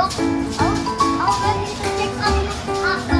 Ako galing sa check ang aso.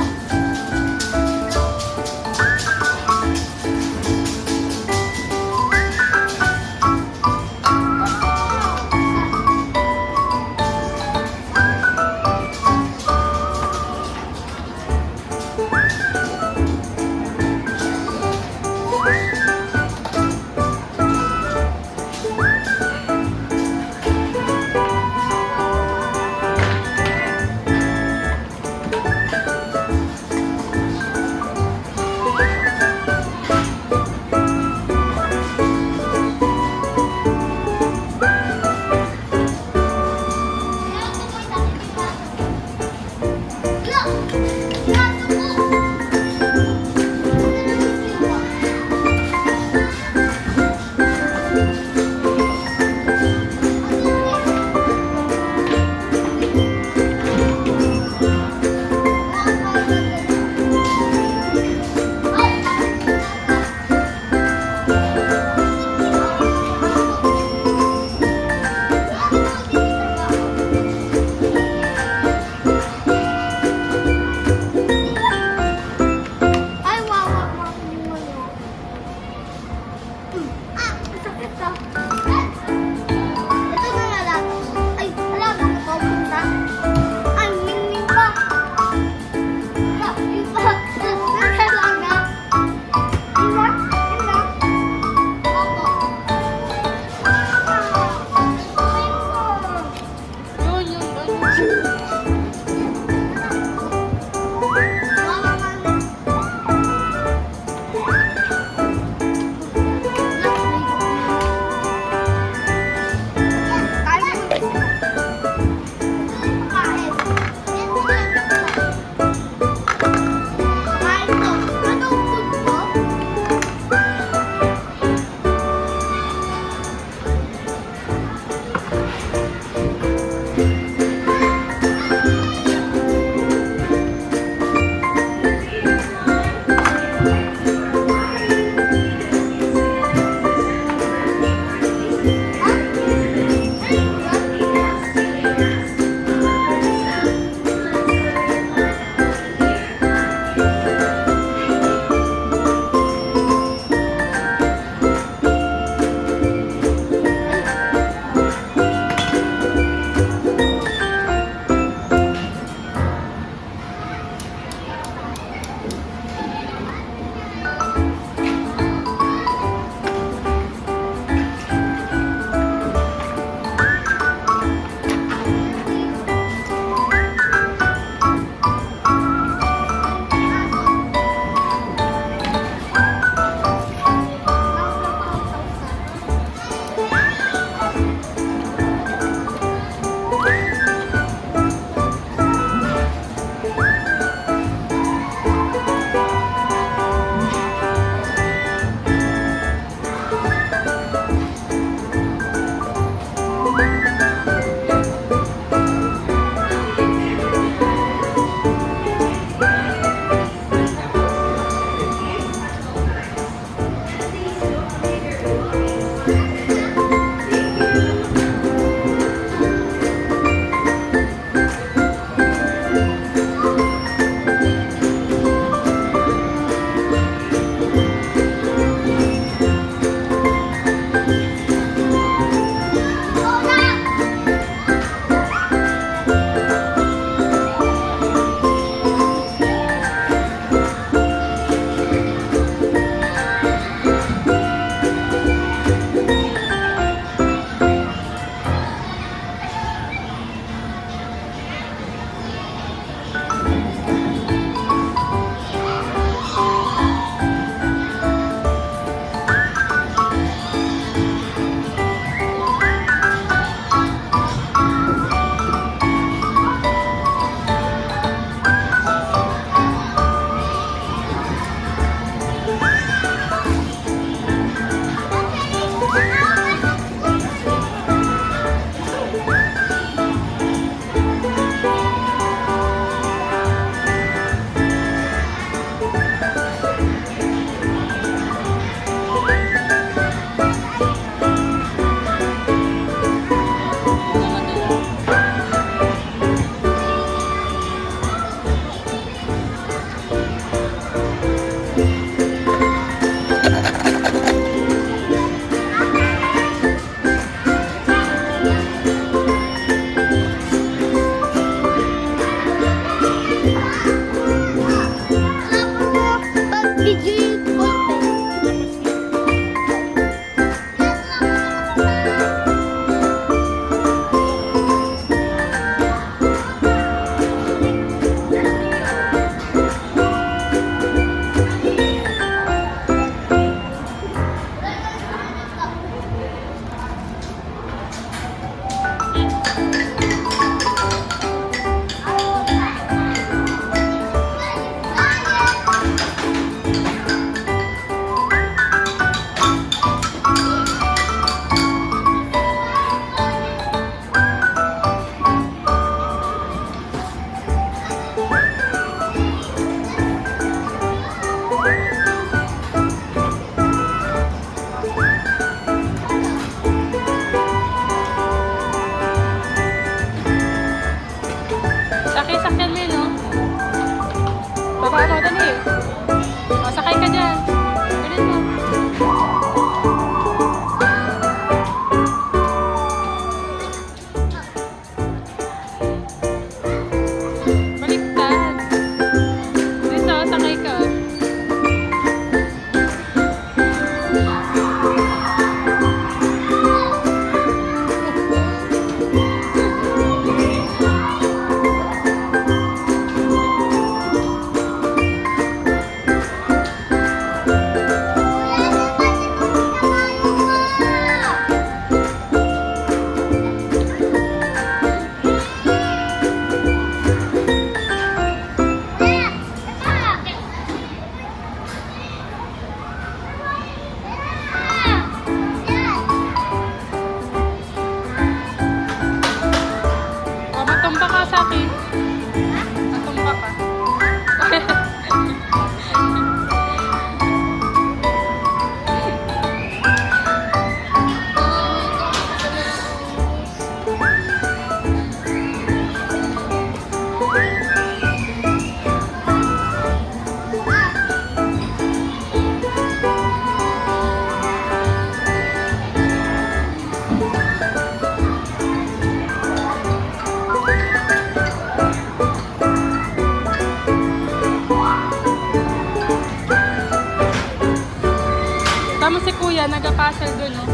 nagka-puzzle dun, oh.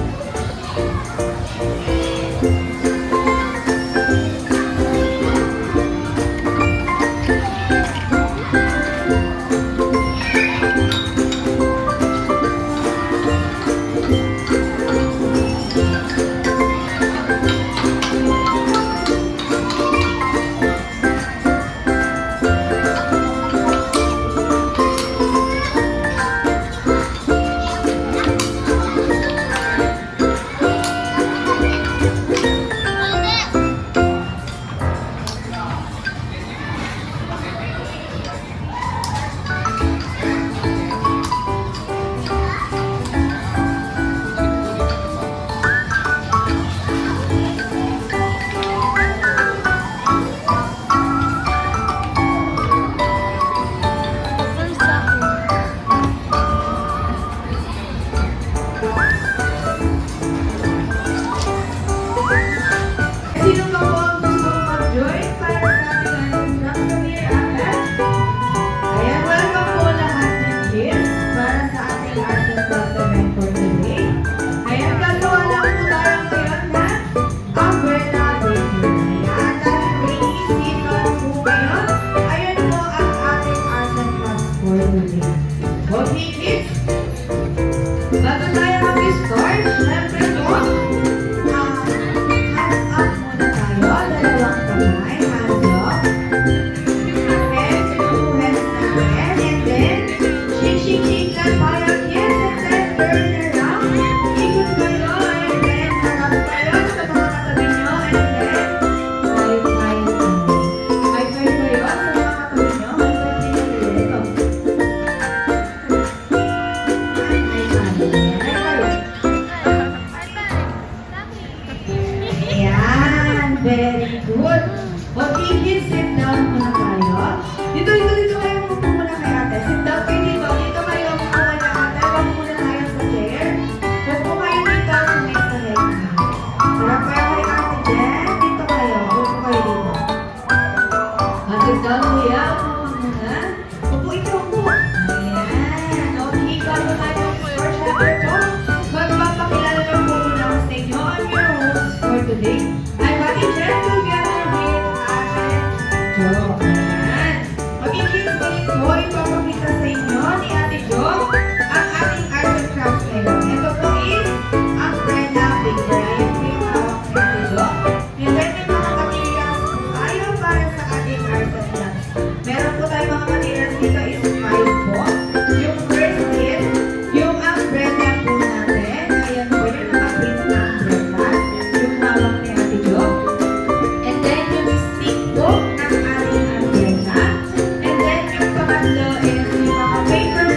Sino pa po ang gustong mag-join para sa ating Career Atlas? Ayan, welcome po lahat ng kids para sa ating Arts and Crafts event for today. Ayan, gagawa lang po tayo ngayon na umbrella bakery. Ayan, dahil rainy season po ngayon, ayan po ang ating Arts and Crafts for today. Okay, kids? Bago tayo mag-start, syempre po, hands up muna tayo, dalawang kamay, hands up. Hands to hands natin, and then, shake lang tayo, yes, and then turn around. Ikot kayo, and then harap kayo sa mga katabi nyo, and then, high five kayo. High five kayo sa mga katabi nyo, high five din kayo. Ayan, very good. Okay, kids, sit down muna tayo. Dito kayo muna kay ate. Sit down kayo dito. Dito kayo muna kay ate. Huwag muna tayo sa chair. Huwag po kayo dito sa may sahig. Harap kayo kay ate Jen. Dito kayo. Huwag po kayo dito. Sit down kuya. Upo muna. Upo ikaw po. Ayan. Okay, bago tayo mag-start, syempre po, magpapakilala lang po muna ako sa inyo ang your host for today. I'm Ate Jen together with Ate Jo. Ayan. Okay, kids, ulit po, ipapakita sa inyo ni Ate Jo ang ating arts and crafts ngayon. Ito po is umbrella bakery. Ayan po yung hawak ni Ate Jo. And then, may mga materials po tayo para sa ating arts and crafts. Meron po tayo mga materials dito is 5 po. Yung first is yung umbrella po natin. Ayan po yung naka-print na umbrella. Yung hawak ni Ate Jo. And then yung stick po ng ating umbrella. And then yung pangatlo is yung mga paper,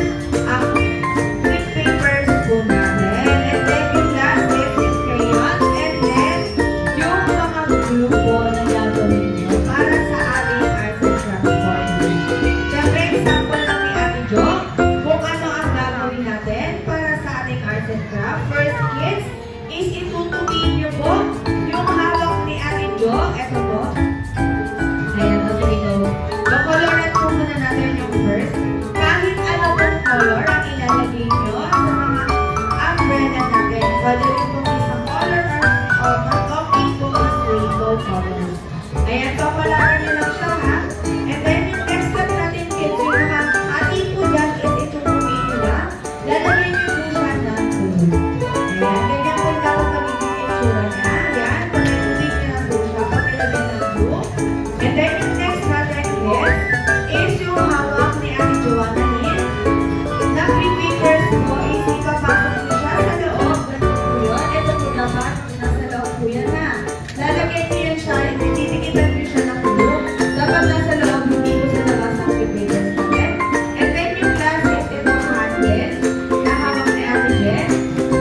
print papers po natin. And then yung last is yung crayon. And then yung mga glue po na gagawin nyo para sa ating arts and crafts board. Siyempre, example lang ni Ate Jo kung ano ang gagawin natin para sa ating arts and crafts. First, kids, is itutubiin nyo po yung hawak ni Ate Jo. Ito po. Ayan, okay, go. Koloran po muna natin yung first. Kahit ano pong color ang ilalagay nyo sa mga umbrella natin. Whether ito po isang color or mag-copy po ng rainbow color. Ayan, koloran nyo lang siya, ha? And then, yung next step natin, kids, yung mga ating po dyan is itutubiin nyo lang. Lalagyan nyo po siya ng glue. Ayan, ganyan po dapat magiging itsura niya. Ayan, pag itubig nyo lang po siya, pag nilagyan ng glue. And then, yung next natin is yung hawak ni Ate Joanna Lynn. Na print papers po is ipapasok nyo siya sa loob. Ganun po yun. Ito po dapat, nasa loob po yan, ha. Lalagyan nyo yan siya, and then titikitan nyo siya ng glue. Dapat nasa loob, hindi po sa labas ang print papers natin. And then, yung last is itong handle na hawak ni Ate Jen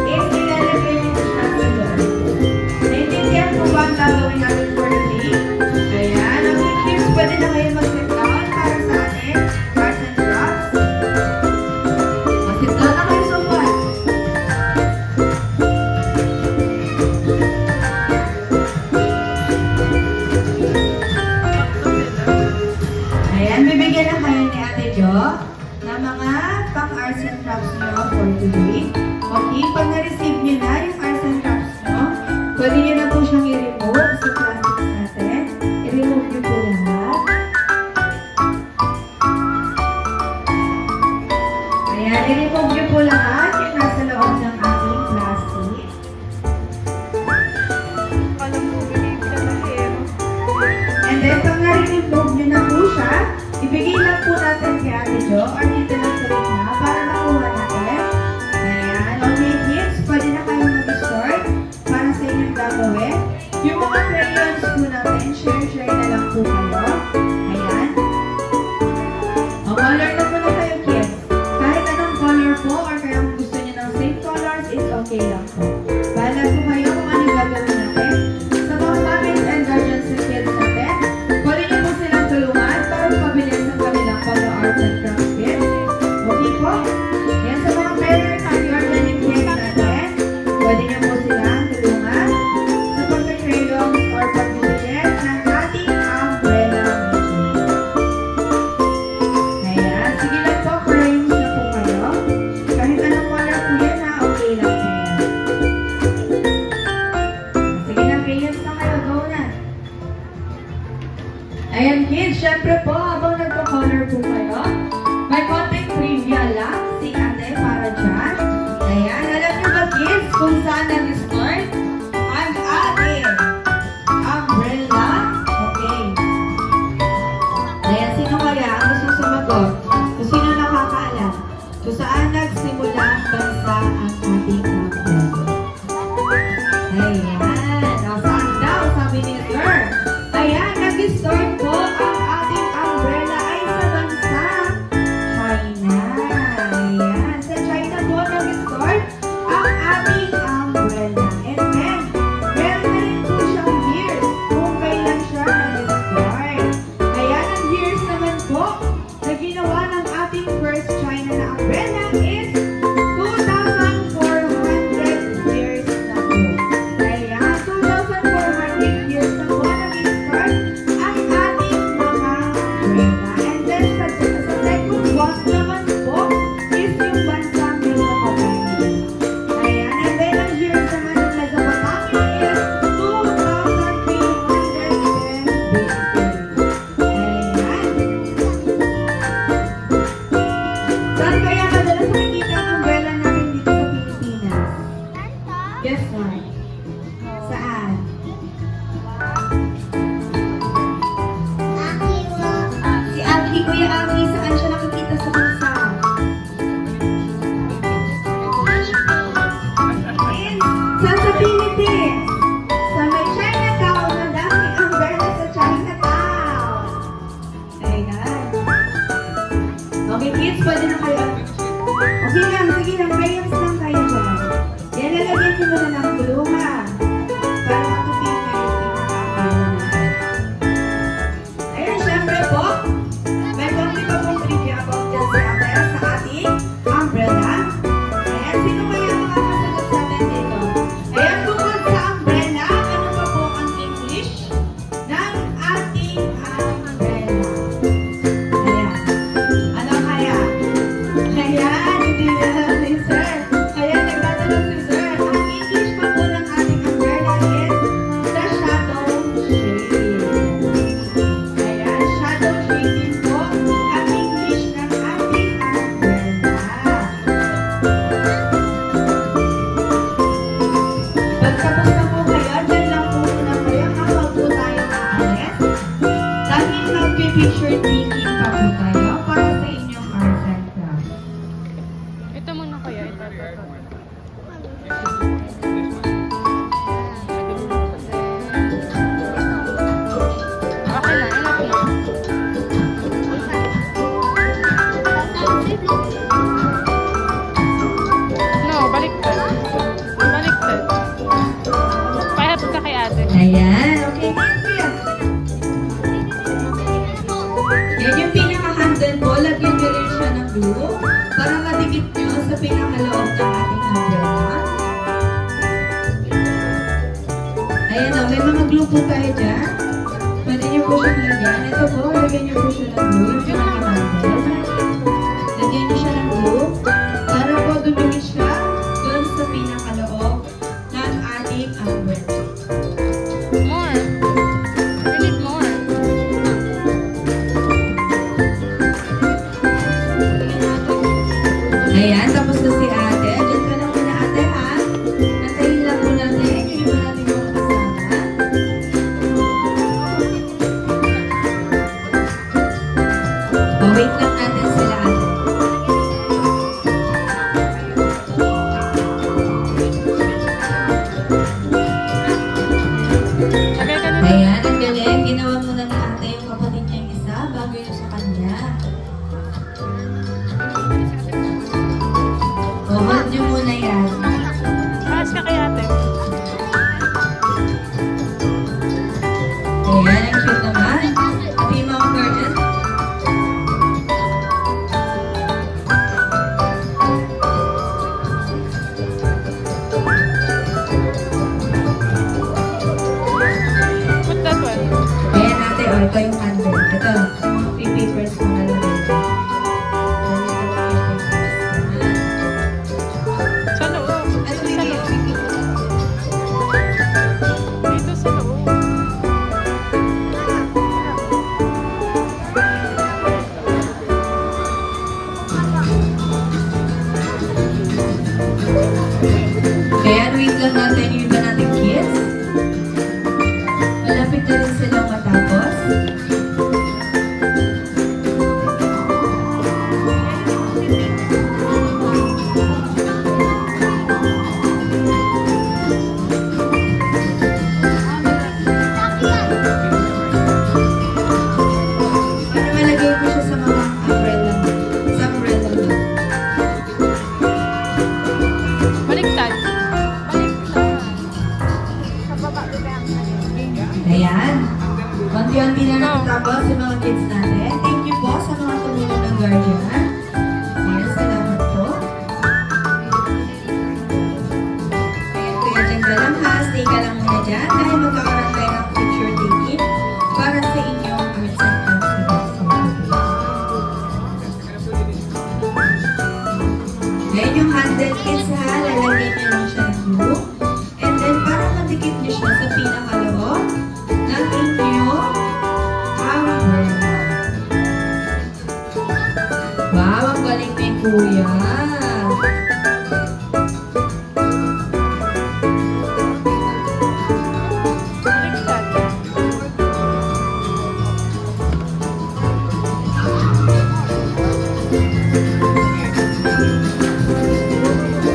is ilalagay nyo siya sa loob. Naintindihan po ba ang gagawin natin for the day? Ayan, okay, kids, pwede na kayo mag-sit down para sa atin arts and crafts. Mag-sit down na kayo sa upuan. Ayan, bibigyan na kayo ni Ate Jo ng mga pang-arts and crafts nyo for today. Okay, pag na-receive nyo na yung arts and crafts nyo, pwede nyo na po siyang i-remove sa plastic natin. I-remove nyo po lahat. Ayan, i-remove nyo po lahat yung nasa loob ng ating plastic. And then, pag na-remove nyo na po siya, ibigay lang po natin kay Ate Jo or dito lang sa na para makuha natin. Ayan. Okay, kids, pwede na kayo mag-start para sa inyong gagawin. Yung mga crayons po natin, share na lang po kayo. Ayan. O, color na po na kayo, kids. Kahit anong color po or kaya kung gusto nyo ng same colors, it's okay lang po. Bahala po kayo kung ano yung gagawin natin. Sa mga parents and guardians ng kids natin, pwede nyo po silang tulungan para mabilis ang kanilang pag-arts and crafts kids. Okay po? Yan sa mga parents and guardian kids natin, pwede nyo po silang tulungan sa pagka-crayons or pag-budget ng ating umbrella making. Ayan. Sige lang po, crayons na po kayo. Kahit anong color po yan ha, okay lang po yan. Sige na, crayons na kayo. Go na. Ayan kids, syempre po, habang nagpa-color po kayo, may konting trivia lang si ate para dyan. Ayan, alam niyo ba kids kung saan nag-start ang ating umbrella? Okay. Ayan, sino kaya ang gusto sumagot? Kung sino nakakaalam? Kung saan nagsimula ang bansa ang ating umbrella? Ayan, o saan daw, sabi ni Sir. Ayan, nag-start po ang ating umbrella ay sa bansa China. Ayan, sa China po nag-start ang ating umbrella. And then, meron na rin po siyang years kung kailan siya nag-start. Ayan, ang years naman po na ginawa ng ating first China na umbrella is 2,400 years na po. Ayan, 2,400 years na po nag-start ang ating mga umbrella. And then, sa second one naman po is yung bansang Mesopotamia. Ayan, and then ang years naman ng Mesopotamia is 2,310 BC. Ayan. Saan kaya madalas nakikita ang umbrella natin dito sa Pilipinas? Guess what? Saan? Si Aki, Kuya Aki, saan siya nakikita sa bansa? Saan sa Philippines? Sa may Chinatown, na dami umbrella sa Chinatown. Ayan. Okay kids, pwede na kayo. Okay lang, sige lang, crayons lang kayo dyan. Yan, lalagyan nyo muna ng glue ha. Para matupin na yung pinaka-umbrella natin. Ayun, syempre po, may konti pa pong trivia about dyan sa ating umbrella. Ayan, sino kaya makakasagot sa atin dito? Ayan, tungkol sa umbrella, ano ba po ang English ng ating umbrella? Ayan, ano kaya? Ayan, hindi na lang si Sir. Ayan, nagtatanong si Sir. Ang English pa po ng ating umbrella is the shadow shading. Ayan, shadow shading po ang English ng ating umbrella. Pagtapos na po kayo, dyan lang po muna kayo habang po tayo aalis. Dahil mag-picture taking pa po tayo para sa inyong arts and crafts. Ito muna kaya, ito. Okay na, enough na. No, baliktad. Baliktad. Pahabot ka kay ate. Ayan, okay. Yan yung pinaka-handle po. Lagyan nyo rin siya ng glue para madikit nyo sa pinaka-loob ng ating umbrella. Ayan o, may mga glue po tayo dyan. Pwede nyo po siyang lagyan. Ito po, lagyan nyo po siya ng glue. Yung pinaka-handle. Lagyan nyo siya ng glue para po dumikit siya doon sa pinaka Lagay ka na lang. Ayan, ang galing. Ginawa mo na ni ate yung kapatid niya yung isa bago yung sa kanya. O, hold nyo muna yan. Paas ka kay ate. Ayan, ang cute naman. Happy Mount Garden. Put that one. Ayan ate, o, ito yung candle. Ito, free papers mo na lang. Sa loob. Ano Dito sa loob. Dito sa loob. Ayan, wait lang natin yung iba nating kids. Malapit na rin silang matapos. Para malagay ko siya sa mga umbrella. Sa umbrella mo. Baliktad. Baliktad. Ayan. Unti-unti na natatapos sa mga kids natin. Thank you po sa mga tumulong ng guardian. Ayan, salamat po. Ayan, kuya, dyan ka lang ha. Stay ka lang muna dyan dahil magkakaroon tayo ng picture taking para sa inyong arts and crafts event. Ayan yung handle kids ha. Lalagyan nyo lang siya ng glue. And then, para madikit nyo siya sa pinakaloob ng inyong umbrella. Wow, ang galing ni Kuya. Baliktad.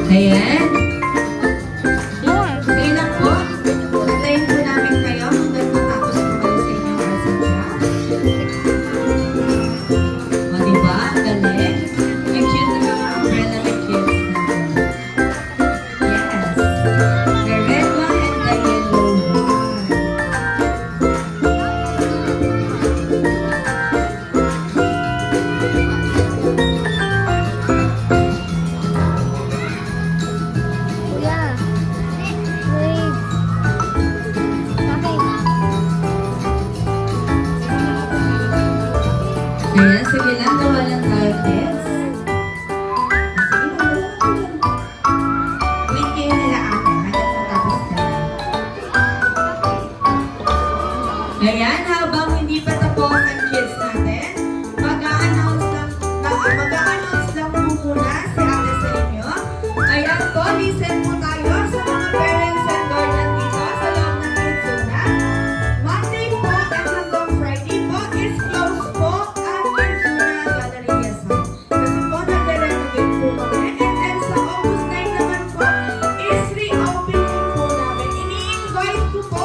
Ayan. More. Sige lang po. Patayin po namin kayo hanggang matapos po kayo sa inyong arts and crafts. O, diba? Ang galing. Ang cute na mga umbrella ng kids natin. Yes. The red one and the yellow one. Kuya. Wait. Bakit? Ayan, sige lang. Gawa lang tayo, kids. Sige lang, gawa lang. Wait kayo nila ate. Hanggang matapos na. Ayan, habang hindi pa tapos ang kids natin, mag-a-announce lang po muna si ate sa inyo. Ayan po, listen po tayo sa mga parents and guardian dito sa loob ng kids zona. Monday po at hanggang Friday po is closed po ang kids zona Galleria San. Kasi po nagre-renovate po kami. And then sa August 9 naman po is reopening po namin. Ini-invite ko po